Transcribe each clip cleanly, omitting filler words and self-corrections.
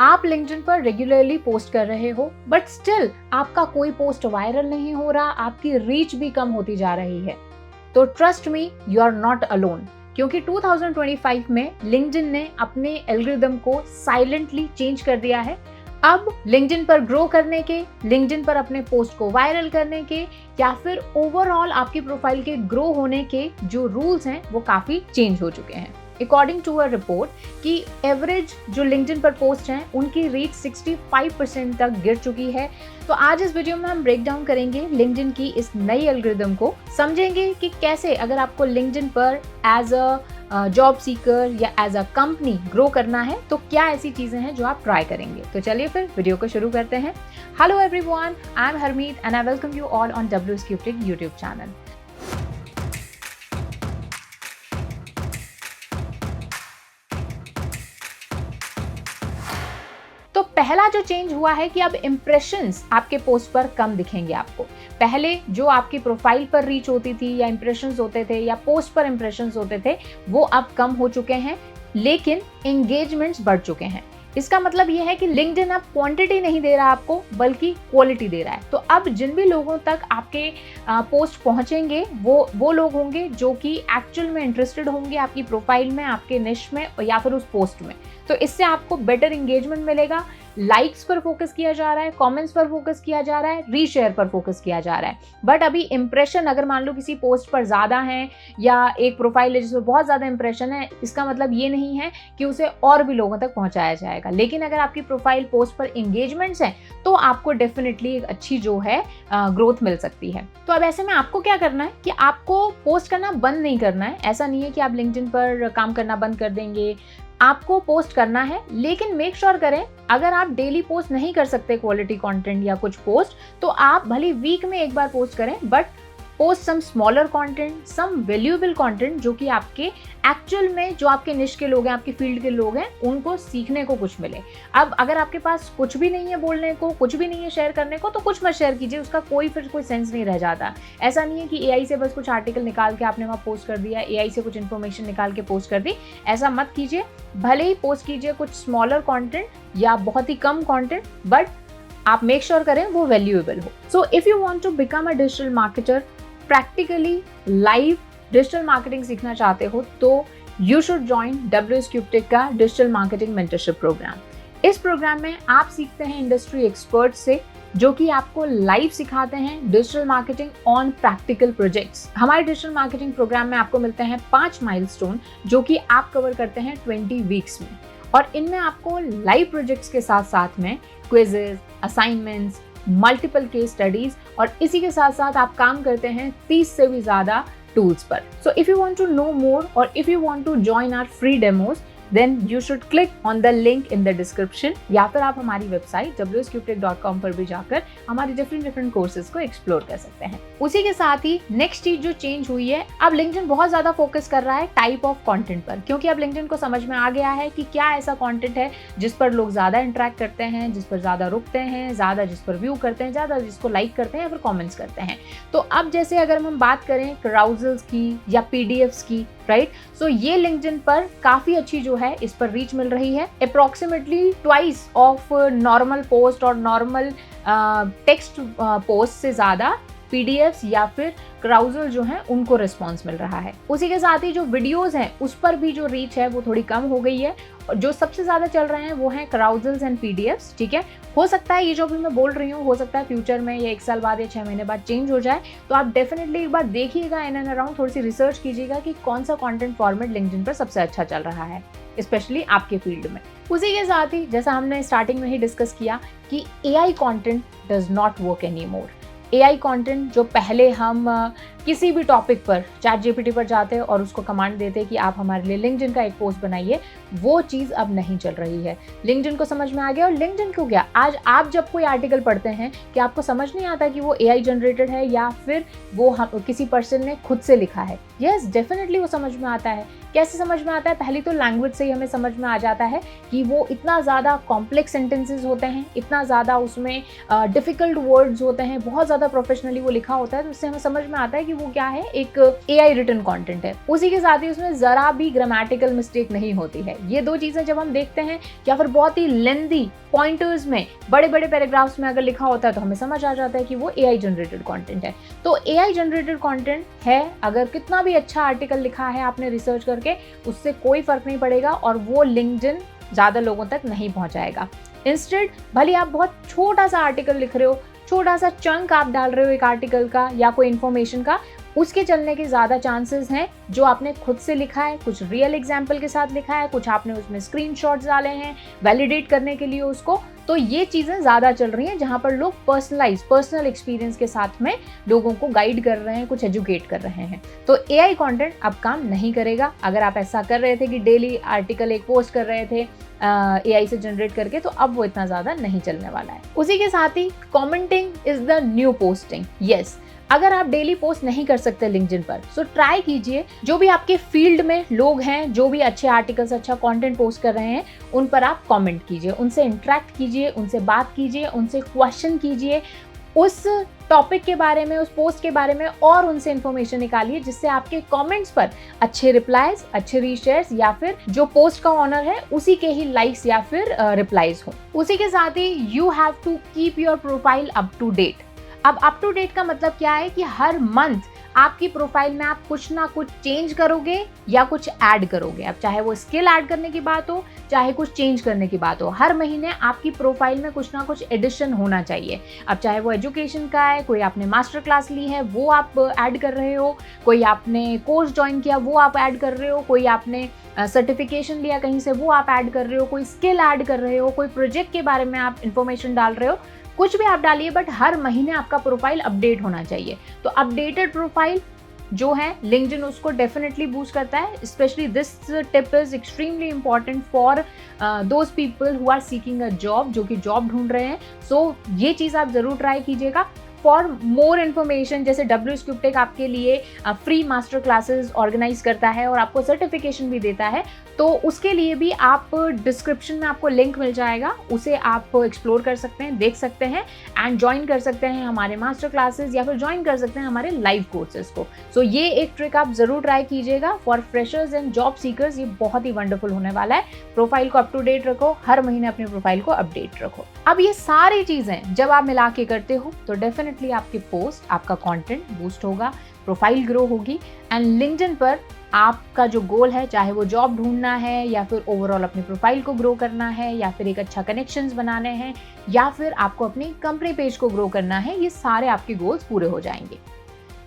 आप लिंक्डइन पर regularly post कर रहे हो बट स्टिल आपका कोई पोस्ट वायरल नहीं हो रहा, आपकी रीच भी कम होती जा रही है, तो trust me, you are not alone. क्योंकि 2025 में लिंक्डइन ने अपने एल्गोरिदम को साइलेंटली चेंज कर दिया है। अब लिंक्डइन पर ग्रो करने के, लिंक्डइन पर अपने पोस्ट को वायरल करने के या फिर ओवरऑल आपकी प्रोफाइल के ग्रो होने के जो रूल्स हैं वो काफी चेंज हो चुके हैं। अकॉर्डिंग टू अ रिपोर्ट कि एवरेज जो लिंक्डइन पर पोस्ट हैं उनकी रीच 65% तक गिर चुकी है। तो आज इस वीडियो में हम ब्रेक डाउन करेंगे लिंक्डइन की इस नई एल्गोरिदम को, समझेंगे कि कैसे अगर आपको लिंक्डइन पर एज अ जॉब सीकर या एज अ कंपनी ग्रो करना है तो क्या ऐसी चीजें हैं जो आप ट्राई करेंगे। तो चलिए फिर वीडियो को शुरू करते हैं। Hello everyone, I am Harmeet and I welcome you all on WScripted YouTube channel. तो पहला जो चेंज हुआ है कि अब इंप्रेशंस आपके पोस्ट पर कम दिखेंगे आपको। पहले जो आपकी प्रोफाइल पर रीच होती थी या इंप्रेशंस होते थे या पोस्ट पर इंप्रेशंस होते थे वो अब कम हो चुके हैं, लेकिन एंगेजमेंट्स बढ़ चुके हैं। इसका मतलब यह है कि लिंक्डइन अब क्वांटिटी नहीं दे रहा आपको बल्कि क्वालिटी दे रहा है। तो अब जिन भी लोगों तक आपके पोस्ट पहुंचेंगे वो लोग होंगे जो कि एक्चुअल में इंटरेस्टेड होंगे आपकी प्रोफाइल में, आपके निश में या फिर उस पोस्ट में। तो इससे आपको बेटर एंगेजमेंट मिलेगा। लाइक्स पर फोकस किया जा रहा है, कमेंट्स पर फोकस किया जा रहा है, रीशेयर पर फोकस किया जा रहा है। बट अभी इंप्रेशन अगर मान लो किसी पोस्ट पर ज्यादा है या एक प्रोफाइल है जिसमें बहुत ज्यादा इंप्रेशन है, इसका मतलब ये नहीं है कि उसे और भी लोगों तक पहुंचाया जाएगा। लेकिन अगर आपकी प्रोफाइल पोस्ट पर एंगेजमेंट्स हैं तो आपको डेफिनेटली एक अच्छी जो है ग्रोथ मिल सकती है। तो अब ऐसे में आपको क्या करना है कि आपको पोस्ट करना बंद नहीं करना है। ऐसा नहीं है कि आप लिंक्डइन पर काम करना बंद कर देंगे, आपको पोस्ट करना है, लेकिन मेक श्योर करें अगर आप डेली पोस्ट नहीं कर सकते क्वालिटी कंटेंट या कुछ पोस्ट, तो आप भले वीक में एक बार पोस्ट करें but post some smaller content, some valuable content जो कि आपके एक्चुअल में जो आपके निश के लोग हैं, आपके फील्ड के लोग हैं, उनको सीखने को कुछ मिले। अब अगर आपके पास कुछ भी नहीं है बोलने को, कुछ भी नहीं है शेयर करने को, तो कुछ मत शेयर कीजिए, उसका फिर कोई सेंस नहीं रह जाता। ऐसा नहीं है कि AI से बस कुछ आर्टिकल निकाल के आपने वहाँ पोस्ट कर दिया, AI से कुछ इन्फॉर्मेशन निकाल के पोस्ट कर दी, ऐसा मत कीजिए। भले ही पोस्ट कीजिए कुछ स्मॉलर कॉन्टेंट या बहुत ही कम कॉन्टेंट, बट आप मेक श्योर करें वो वैल्यूएबल हो। So if you want to become a digital marketer, practically live digital marketing सीखना चाहते हो, तो यू शुड ज्वाइन WScripted का डिजिटल मार्केटिंग मेंटरशिप प्रोग्राम। इस प्रोग्राम में आप सीखते हैं इंडस्ट्री एक्सपर्ट से जो कि आपको लाइव सिखाते हैं digital marketing on practical projects. हमारे डिजिटल मार्केटिंग प्रोग्राम में आपको मिलते हैं 5 माइलस्टोन जो कि आप कवर करते हैं 20 वीक्स में, और इनमें आपको लाइव प्रोजेक्ट्स के साथ साथ में quizzes, assignments, multiple case studies, और इसी के साथ साथ आप काम करते हैं 30 से भी ज्यादा टूल्स पर। So if you want to know more और if you want to join our free demos, then you should click on the link in the description, या फिर आप हमारी वेबसाइट WScripted.com पर भी जाकर हमारी डिफरेंट कोर्सेज को एक्सप्लोर कर सकते हैं। उसी के साथ ही नेक्स्ट चीज जो चेंज हुई है, अब लिंक्डइन बहुत ज्यादा फोकस कर रहा है टाइप ऑफ कंटेंट पर, क्योंकि अब लिंक्डइन को समझ में आ गया है कि क्या ऐसा कंटेंट है जिस पर लोग ज्यादा इंटरेक्ट करते हैं, जिस पर ज्यादा रुकते हैं, ज्यादा जिस पर व्यू करते हैं, ज्यादा जिसको लाइक करते हैं या फिर कॉमेंट्स करते हैं। तो अब जैसे अगर हम बात करें carousels की या PDFs की, राइट, सो ये लिंक्डइन पर काफी अच्छी जो है इस पर रीच मिल रही है। Approximately twice of normal post और नॉर्मल टेक्स्ट पोस्ट से ज्यादा PDFs या फिर carousel जो हैं उनको रिस्पॉन्स मिल रहा है। उसी के साथ ही जो वीडियोस हैं उस पर भी जो रीच है वो थोड़ी कम हो गई है, और जो सबसे ज्यादा चल रहे हैं वो हैं carousels एंड PDFs। ठीक है, हो सकता है ये जो भी मैं बोल रही हूँ, हो सकता है फ्यूचर में या 1 साल बाद या 6 महीने बाद चेंज हो जाए, तो आप डेफिनेटली एक बार देखिएगा इन एंड अराउंड, थोड़ी सी रिसर्च कीजिएगा कि कौन सा कंटेंट फॉर्मेट लिंक्डइन पर सबसे अच्छा चल रहा है, स्पेशली आपके फील्ड में। उसी के साथ ही जैसा हमने स्टार्टिंग में ही डिस्कस किया कि AI content does not work any more. AI content जो पहले हम किसी भी टॉपिक पर ChatGPT पर जाते और उसको कमांड देते कि आप हमारे लिए लिंक्डइन का एक पोस्ट बनाइए, वो चीज़ अब नहीं चल रही है। लिंक्डइन को समझ में आ गया, और लिंक्डइन को क्या, आज आप जब कोई आर्टिकल पढ़ते हैं कि आपको समझ नहीं आता कि वो AI जनरेटेड है या फिर वो किसी पर्सन ने खुद से लिखा है। यस, डेफिनेटली वो समझ में आता है। कैसे समझ में आता है? पहली तो लैंग्वेज से ही हमें समझ में आ जाता है कि वो इतना ज़्यादा कॉम्प्लेक्स सेंटेंसेस होते हैं, इतना ज़्यादा उसमें डिफ़िकल्ट वर्ड्स होते हैं, बहुत ज़्यादा ज़्यादा प्रोफेशनली वो लिखा होता है तो उससे हमें समझ में आता है कि वो क्या है, एक AI रिटन कंटेंट है। उसी के साथ ही उसमें ज़रा भी ग्रामेटिकल मिस्टेक नहीं होती है। ये दो चीज़ें जब हम देखते हैं, या फिर बहुत ही लेंथी पॉइंटर्स में बड़े बड़े पैराग्राफ्स में अगर लिखा होता है तो हमें समझ आ जाता है कि वो AI जनरेटेड कंटेंट है। तो AI जनरेटेड कंटेंट है, अगर कितना भी अच्छा आर्टिकल लिखा है आपने रिसर्च करके, उससे कोई फर्क नहीं पड़ेगा और वो लिंक्डइन ज़्यादा लोगों तक नहीं पहुंचाएगा। इंस्टेड भले आप बहुत छोटा सा आर्टिकल लिख रहे हो, छोटा सा चंक आप डाल रहे हो एक आर्टिकल का या कोई इन्फॉर्मेशन का, उसके चलने के ज़्यादा चांसेस हैं जो आपने खुद से लिखा है, कुछ रियल एग्जाम्पल के साथ लिखा है, कुछ आपने उसमें स्क्रीनशॉट्स डाले हैं वैलिडेट करने के लिए उसको, तो ये चीज़ें ज़्यादा चल रही हैं जहाँ पर लोग पर्सनल एक्सपीरियंस के साथ में लोगों को गाइड कर रहे हैं, कुछ एजुकेट कर रहे हैं। तो AI कंटेंट अब काम नहीं करेगा। अगर आप ऐसा कर रहे थे कि डेली आर्टिकल एक पोस्ट कर रहे थे AI से जनरेट करके, तो अब वो इतना ज़्यादा नहीं चलने वाला है। उसी के साथ ही commenting is the new posting. Yes, अगर आप डेली पोस्ट नहीं कर सकते लिंक्डइन पर, सो ट्राई कीजिए जो भी आपके फील्ड में लोग हैं, जो भी अच्छे आर्टिकल्स, अच्छा कंटेंट पोस्ट कर रहे हैं, उन पर आप कमेंट कीजिए, उनसे इंटरेक्ट कीजिए, उनसे बात कीजिए, उनसे क्वेश्चन कीजिए उस टॉपिक के बारे में, उस पोस्ट के बारे में, और उनसे इंफॉर्मेशन निकालिए जिससे आपके कमेंट्स पर अच्छे रिप्लाईज, अच्छे रीशेयर्स या फिर जो पोस्ट का ऑनर है उसी के ही लाइक्स या फिर रिप्लाईज हो। उसी के साथ ही you have to keep your profile up to date. अब अप टू डेट का मतलब क्या है कि हर मंथ आपकी प्रोफाइल में आप कुछ ना कुछ चेंज करोगे या कुछ ऐड करोगे। अब चाहे वो स्किल ऐड करने की बात हो, चाहे कुछ चेंज करने की बात हो, हर महीने आपकी प्रोफाइल में कुछ ना कुछ एडिशन होना चाहिए। अब चाहे वो एजुकेशन का है, कोई आपने मास्टर क्लास ली है वो आप ऐड कर रहे हो, कोई आपने कोर्स ज्वाइन किया वो आप ऐड कर रहे हो, कोई आपने सर्टिफिकेशन लिया कहीं से वो आप ऐड कर रहे हो, कोई स्किल ऐड कर रहे हो, कोई प्रोजेक्ट के बारे में आप इंफॉर्मेशन डाल रहे हो, कुछ भी आप डालिए, बट हर महीने आपका प्रोफाइल अपडेट होना चाहिए। तो अपडेटेड प्रोफाइल जो है लिंक्डइन उसको डेफिनेटली बूस्ट करता है। Specially this tip is extremely important for those people who are seeking a job, जो कि जॉब ढूंढ रहे हैं। सो ये चीज़ आप जरूर ट्राई कीजिएगा। फॉर मोर इन्फॉर्मेशन, जैसे WSCUBTech आपके लिए फ्री मास्टर क्लासेस ऑर्गेनाइज करता है और आपको सर्टिफिकेशन भी देता है, तो उसके लिए भी आप डिस्क्रिप्शन में आपको लिंक मिल जाएगा, उसे आप एक्सप्लोर कर सकते हैं, देख सकते हैं एंड ज्वाइन कर सकते हैं हमारे मास्टर क्लासेस या फिर ज्वाइन कर सकते हैं हमारे लाइव कोर्सेज को। सो ये एक ट्रिक आप जरूर ट्राई कीजिएगा for freshers and job seekers. ये बहुत ही वंडरफुल होने वाला है। प्रोफाइल को अप टू डेट रखो, हर महीने अपने प्रोफाइल को अपडेट रखो। अब ये सारी चीजें जब आप मिला के करते हो तो डेफिनेटली आपकी पोस्ट, आपका कंटेंट बूस्ट होगा, प्रोफाइल ग्रो होगी एंड लिंक्डइन पर आपका जो गोल है, चाहे वो जॉब ढूंढना है या फिर ओवरऑल अपनी प्रोफाइल को ग्रो करना है या फिर एक अच्छा कनेक्शंस बनाने हैं या फिर आपको अपनी कंपनी पेज को ग्रो करना है, ये सारे आपके गोल्स पूरे हो जाएंगे।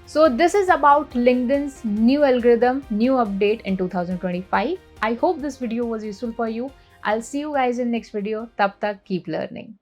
So this is about LinkedIn's new algorithm, new update in 2025. I hope this video was useful for you. I'll see you guys in next video. Tab tak keep learning.